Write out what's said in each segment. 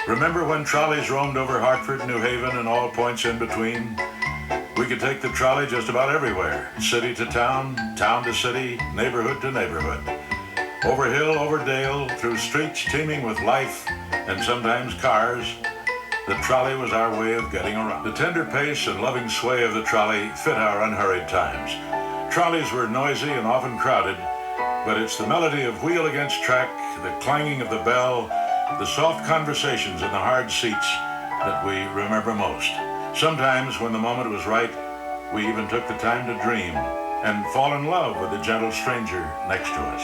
Remember when trolleys roamed over Hartford, New Haven, and all points in between? We could take the trolley just about everywhere, city to town, town to city, neighborhood to neighborhood. Over hill, over dale, through streets teeming with life and sometimes cars, the trolley was our way of getting around. The tender pace and loving sway of the trolley fit our unhurried times. Trolleys were noisy and often crowded, but it's the melody of wheel against track, the clanging of the bell, the soft conversations in the hard seats that we remember most. Sometimes, when the moment was right, we even took the time to dream and fall in love with a gentle stranger next to us.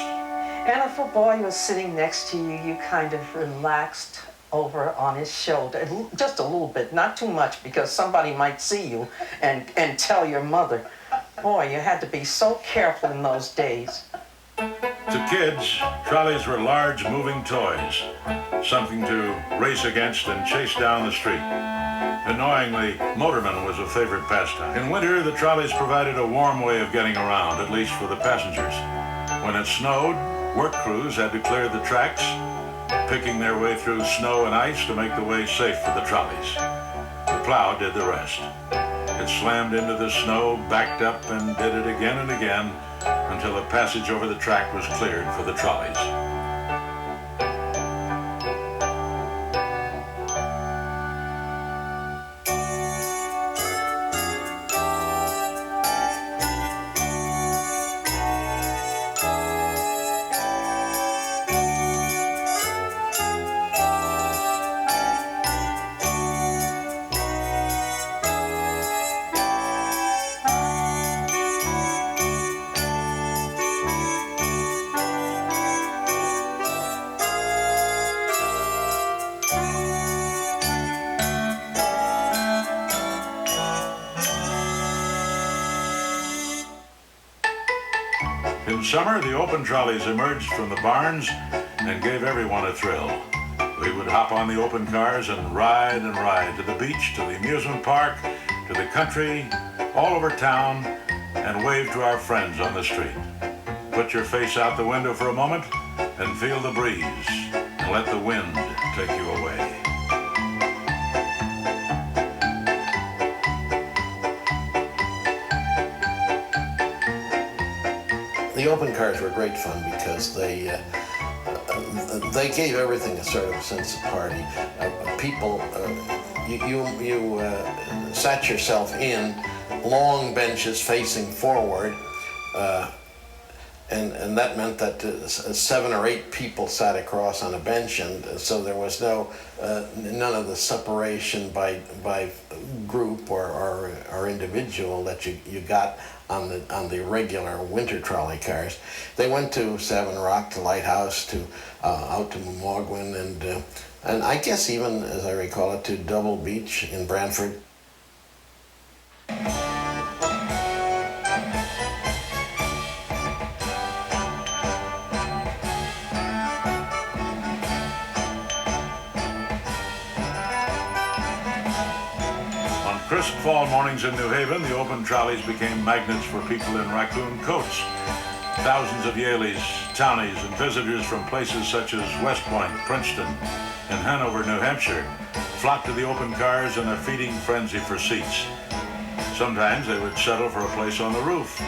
And if a boy was sitting next to you, you kind of relaxed over on his shoulder, just a little bit, not too much, because somebody might see you and tell your mother. Boy, you had to be so careful in those days. To kids, trolleys were large moving toys, something to race against and chase down the street. Annoyingly, motorman was a favorite pastime. In winter, the trolleys provided a warm way of getting around, at least for the passengers. When it snowed, work crews had to clear the tracks, picking their way through snow and ice to make the way safe for the trolleys. The plow did the rest. It slammed into the snow, backed up, and did it again and again until the passage over the track was cleared for the trolleys. In summer, the open trolleys emerged from the barns and gave everyone a thrill. We would hop on the open cars and ride to the beach, to the amusement park, to the country, all over town, and wave to our friends on the street. Put your face out the window for a moment and feel the breeze, and let the wind take you away. The open cars were great fun because they gave everything a sort of sense of party. People, you sat yourself in long benches facing forward, and that meant that 7 or 8 people sat across on a bench, and so there was none of the separation by group or individual that you got on the regular winter trolley cars. They went to Savin Rock, to Lighthouse, to out to Mawgwin, and I guess even, as I recall it, to Double Beach in Brantford. Crisp fall mornings in New Haven, the open trolleys became magnets for people in raccoon coats. Thousands of Yaleys, townies, and visitors from places such as West Point, Princeton, and Hanover, New Hampshire, flocked to the open cars in a feeding frenzy for seats. Sometimes they would settle for a place on the roof.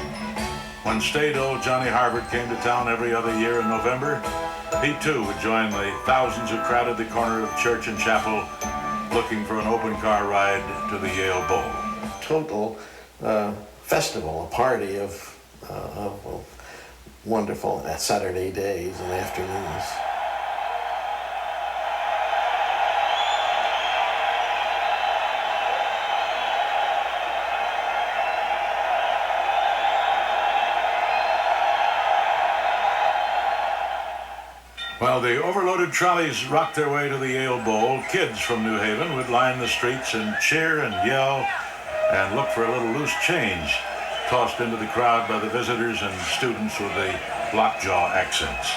When staid old Johnny Harvard came to town every other year in November, he too would join the thousands who crowded the corner of Church and Chapel, looking for an open car ride to the Yale Bowl. Total festival, a party of wonderful Saturday days and afternoons. While the overloaded trolleys rocked their way to the Yale Bowl, kids from New Haven would line the streets and cheer and yell and look for a little loose change tossed into the crowd by the visitors and students with the lockjaw accents.